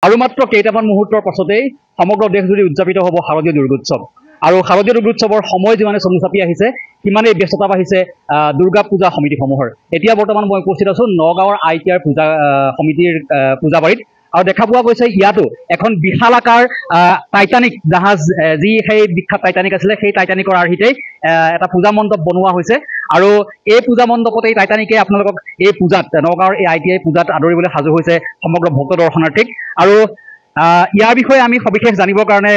আৰু মাত্ৰ কেইটামান মুহূৰ্তৰ পাছতেই সমগ্ৰ দেশজুৰি উদযাপিত হ'ব শাৰদীয় দুৰ্গোৎসৱ আৰু শাৰদীয় দুৰ্গোৎসৱৰ সময় যিমানে চমু চাপি আহিছে সিমানেই ব্যস্ততা বাঢ়িছে দুৰ্গা পূজা সমিতিসমূহৰ। এতিয়া বৰ্তমান মই উপস্থিত আছোঁ নগাঁৱৰ ITR পূজা সমিতিৰ পূজাবাৰীত আৰু দেখা পোৱা গৈছে ইয়াতো এখন বিশালাকাৰ টাইটানিক জাহাজ যি সেই বিখ্যাত টাইটানিক আছিলে সেই টাইটানিকৰ আৰ্হিতেই এটা পূজা মণ্ডপ বনোৱা হৈছে আৰু এই পূজা মণ্ডপতেই টাইটানিকে আপোনালোকক এই পূজাত নগাঁৱৰ এই ITI পূজাত আদৰিবলৈ সাজু হৈছে সমগ্ৰ ভক্ত দৰ্শনাৰ্থীক। আৰু ইয়াৰ বিষয়ে আমি সবিশেষ জানিবৰ কাৰণে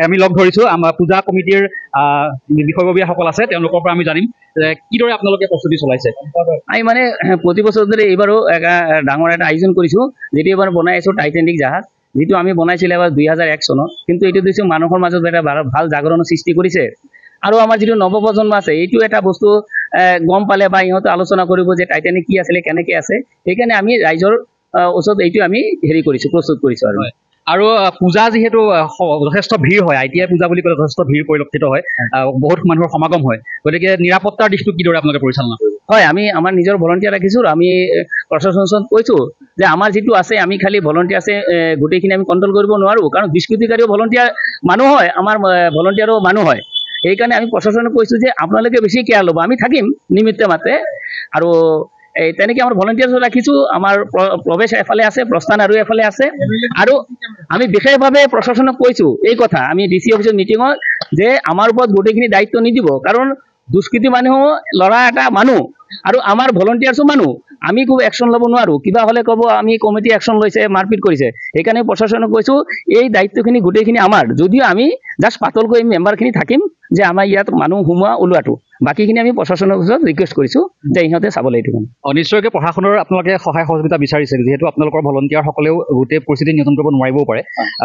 আমি লগ ধৰিছোঁ আমাৰ পূজা কমিটিৰ বিষয়ববীয়াসকল আছে, তেওঁলোকৰ পৰা আমি জানিম কিদৰে আপোনালোকে প্ৰস্তুতি চলাইছে। আমি মানে প্ৰতি বছৰ ধৰি এইবাৰো ডাঙৰ এটা আয়োজন কৰিছোঁ, যিটো এবাৰ বনাই আছোঁ টাইটানিক জাহাজ, যিটো আমি বনাইছিলোঁ এবাৰ 2001 চনত। কিন্তু এইটো দিছোঁ মানুহৰ মাজত এটা ভাল জাগৰণৰ সৃষ্টি কৰিছে আৰু আমাৰ যিটো নৱপ্ৰজন্ম আছে এইটো এটা বস্তু গম পালে বা ইহঁতে আলোচনা কৰিব যে টাইটানিক কি আছিলে কেনেকৈ আছে, সেইকাৰণে আমি ৰাইজৰ ওচৰত এইটো আমি প্ৰস্তুত কৰিছোঁ। আৰু পূজা যিহেতু যথেষ্ট ভিৰ হয়, ITI পূজা বুলি ক'লে যথেষ্ট ভিৰ পৰিলক্ষিত হয়, বহুত মানুহৰ সমাগম হয়, গতিকে নিৰাপত্তাৰ দিশটো কিদৰে আপোনালোকে পৰিচালনা কৰিব? হয়, আমি আমাৰ নিজৰ ভলণ্টিয়াৰ ৰাখিছোঁ। আমি প্ৰশাসনত কৈছোঁ যে আমাৰ যিটো আছে আমি খালি ভলণ্টিয়াৰ আছে গোটেইখিনি আমি কণ্ট্ৰল কৰিব নোৱাৰোঁ, কাৰণ দুষ্কৃতিকাৰীও ভলণ্টিয়াৰ মানুহ হয়, আমাৰ ভলণ্টিয়াৰো মানুহ হয়। সেইকাৰণে আমি প্ৰশাসনক কৈছোঁ যে আপোনালোকে বেছি কেয়াৰ ল'ব, আমি থাকিম নিমিত্তে মাতে। আৰু এই তেনেকৈ আমাৰ ভলণ্টিয়াৰ ৰাখিছোঁ। আমাৰ প্ৰৱেশ এফালে আছে, প্ৰস্থান আৰু এফালে আছে। আৰু আমি বিশেষভাৱে প্ৰশাসনক কৈছোঁ এই কথা আমি DC অফিচৰ মিটিঙত যে আমাৰ ওপৰত গোটেইখিনি দায়িত্ব নিদিব, কাৰণ দুষ্কৃতি মানুহ ল'ৰা এটা মানুহ আৰু আমাৰ ভলণ্টিয়াৰ্ছো মানুহ, আমি খুব একশ্যন ল'ব নোৱাৰোঁ। কিবা হ'লে ক'ব আমি কমিটি একশ্যন লৈছে, মাৰপিট কৰিছে। সেইকাৰণে প্ৰশাসনক কৈছোঁ এই দায়িত্বখিনি গোটেইখিনি আমাৰ, যদিও আমি জাষ্ট পাতলকৈ মেম্বাৰখিনি থাকিম যে আমাৰ ইয়াত মানুহ সোমোৱা ওলোৱাটো, বাকীখিনি আমি প্ৰশাসনৰ ওচৰত ৰিকুৱেষ্ট কৰিছোঁ যে ইহঁতে চাবলৈ এইটো। নিশ্চয়কৈ প্ৰশাসনৰ আপোনালোকে সহায় সহযোগিতা বিচাৰিছে, যিহেতু আপোনালোকৰ ভলণ্টিয়াৰসকলেও গোটেই পৰিস্থিতি নিয়ন্ত্ৰণ কৰিব নোৱাৰিবও পাৰে।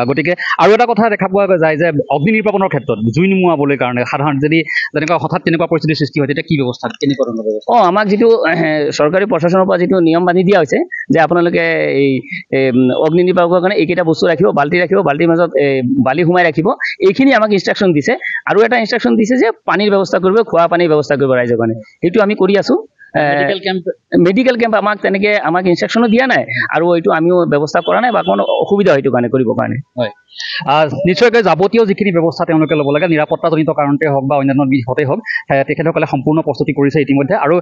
গতিকে আৰু এটা কথা দেখা পোৱা যায় যে অগ্নি নিৰ্বাপনৰ ক্ষেত্ৰত জুই নুমুৱাবলৈ কাৰণে সাধাৰণ যদি তেনেকুৱা হঠাৎ তেনেকুৱা পৰিস্থিতিৰ সৃষ্টি হয় তেতিয়া কি ব্যৱস্থা, কেনেকুৱা ধৰণৰ ব্যৱস্থা? আমাক যিটো চৰকাৰী প্ৰশাসনৰ পৰা যিটো নিয়ম বান্ধি দিয়া হৈছে যে আপোনালোকে এই অগ্নি নিৰ্বাপকৰ কাৰণে এইকেইটা বস্তু ৰাখিব, বাল্টি ৰাখিব, বাল্টিৰ মাজত বালি সোমাই ৰাখিব, এইখিনি আমাক ইনষ্ট্ৰাকশ্যন দিছে। আৰু এটা ইনষ্ট্ৰাকশ্যন দিছে যে পানীৰ ব্যৱস্থা কৰিব, খোৱা পানীৰ ব্যৱস্থা কৰিব ৰাইজৰ কাৰণে, সেইটো আমি কৰি আছোঁ। মেডিকেল কেম্প আমাক ইনষ্ট্ৰাকশ্যনো দিয়া নাই আৰু এইটো আমিও ব্যৱস্থা কৰা নাই বা কোনো অসুবিধা সেইটো কাৰণে কৰিবৰ কাৰণে। হয়, নিশ্চয়কৈ যাৱতীয় যিখিনি ব্যৱস্থা তেওঁলোকে ল'ব লাগে নিৰাপত্তাজনিত কাৰণতে হওক বা অন্যান্য দিশতেই হওক তেখেতসকলে সম্পূৰ্ণ প্ৰস্তুতি কৰিছে ইতিমধ্যে। আৰু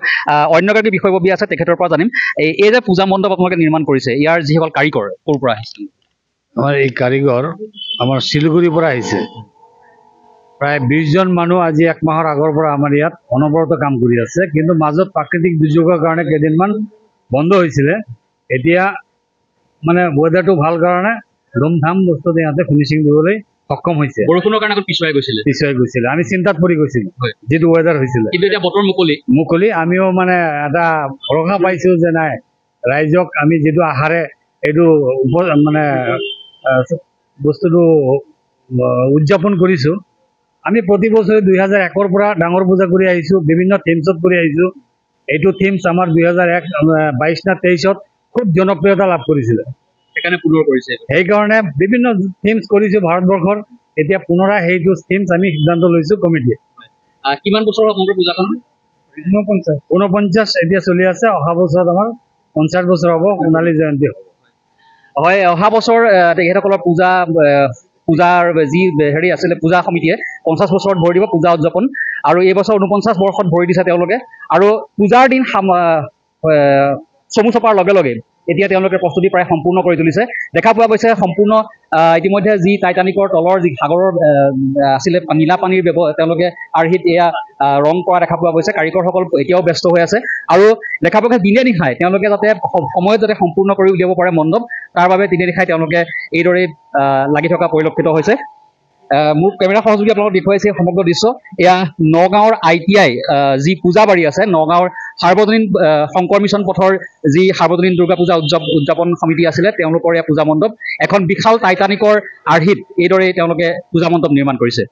অন্য এগৰাকী বিষয়ববী আছে, তেখেতৰ পৰা জানিম এই যে পূজা মণ্ডপ আপোনালোকে নিৰ্মাণ কৰিছে ইয়াৰ যিসকল কাৰিকৰ ক'ৰ পৰা আহিছে? আমাৰ এই কাৰিকৰ আমাৰ শিলিগুৰিৰ পৰা আহিছে। প্ৰায় 20 জন মানুহ আজি 1 মাহৰ আগৰ পৰা আমাৰ ইয়াত অনবৰত কাম কৰি আছে, কিন্তু মাজত প্ৰাকৃতিক দুৰ্যোগৰ কাৰণে কেইদিনমান বন্ধ হৈছিলে। এতিয়া মানে ৱেডাৰটো ভাল কাৰণে ধুমধাম বস্তুটো ইহঁতে ফিনিচিং দিবলৈ সক্ষম হৈছে। বৰষুণৰ কাৰণে পিছুৱাই গৈছিলে, আমি চিন্তাত পৰি গৈছিলোঁ যিটো ৱেডাৰ হৈছিলে, কিন্তু এতিয়া বতৰ মুকলি। আমিও মানে এটা ভৰসা পাইছোঁ যে নাই ৰাইজক আমি যিটো আশাৰে এইটো মানে বস্তুটো উদযাপন কৰিছোঁ। আমি প্ৰতি বছৰে 2001 পৰা ডাঙৰ পূজা কৰি আহিছোঁ, বিভিন্ন থিমছত কৰি আহিছোঁ। এইটো থিমছ আমাৰ 2022 না 23 খুব জনপ্ৰিয়তা লাভ কৰিছিলে, সেইকাৰণে বিভিন্ন থিমছ কৰিছোঁ ভাৰতবৰ্ষৰ। এতিয়া পুনৰাই সেইটো থিমছ আমি সিদ্ধান্ত লৈছোঁ কমিটিয়ে। কিমান বছৰ আপোনালোকৰ পূজাখন? 49 এতিয়া চলি আছে। অহা বছৰত আমাৰ 50 বছৰ হ'ব, সোণালী জয়ন্তী হ'ব। হয়, অহা বছৰ তেখেতসকলৰ পূজাৰ যি হেৰি আছিলে পূজা সমিতিয়ে 50 বছৰত ভৰি দিব পূজা উদযাপন, আৰু এই বছৰ 49 বৰ্ষত ভৰি দিছে তেওঁলোকে। আৰু পূজাৰ দিন চমু চপাৰ লগে লগে এতিয়া তেওঁলোকে প্ৰস্তুতি প্ৰায় সম্পূৰ্ণ কৰি তুলিছে। দেখা পোৱা গৈছে সম্পূৰ্ণ ইতিমধ্যে যি টাইটানিকৰ তলৰ যি সাগৰৰ আছিলে নীলা পানীৰ তেওঁলোকে আৰ্হিত এয়া ৰং কৰা দেখা পোৱা গৈছে। কাৰিকৰসকল এতিয়াও ব্যস্ত হৈ আছে আৰু দেখা পোৱা গৈছে দিনে নিশাই তেওঁলোকে যাতে সময়ত যাতে সম্পূৰ্ণ কৰি উলিয়াব পাৰে মণ্ডপ, তাৰ বাবে দিনে নিশাই তেওঁলোকে এইদৰে লাগি থকা পৰিলক্ষিত হৈছে। মোৰ কেমেৰা সহযোগী আপোনালোকক দেখুৱাইছে সমগ্ৰ দৃশ্য। এয়া নগাঁৱৰ ITI যি পূজাবাৰী আছে, নগাঁৱৰ সাৰ্বজনীন শংকৰ মিছন পথৰ যি সাৰ্বজনীন দুৰ্গা পূজা উদযাপন সমিতি আছিলে তেওঁলোকৰ এয়া পূজা মণ্ডপ। এখন বিশাল টাইটানিকৰ আৰ্হিত এইদৰে তেওঁলোকে পূজা মণ্ডপ নিৰ্মাণ কৰিছে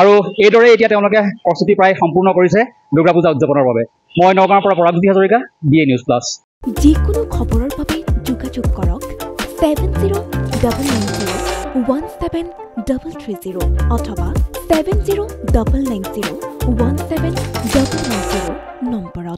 আৰু এইদৰে এতিয়া তেওঁলোকে প্ৰস্তুতি প্ৰায় সম্পূৰ্ণ কৰিছে দুৰ্গা পূজা উদযাপনৰ বাবে। মই নগাঁৱৰ পৰা Paragjyoti Hazarika, DA News Plus। যিকোনো খবৰৰ বাবে যোগাযোগ কৰক 7099017330 অথবা 7099017990 নম্বৰত।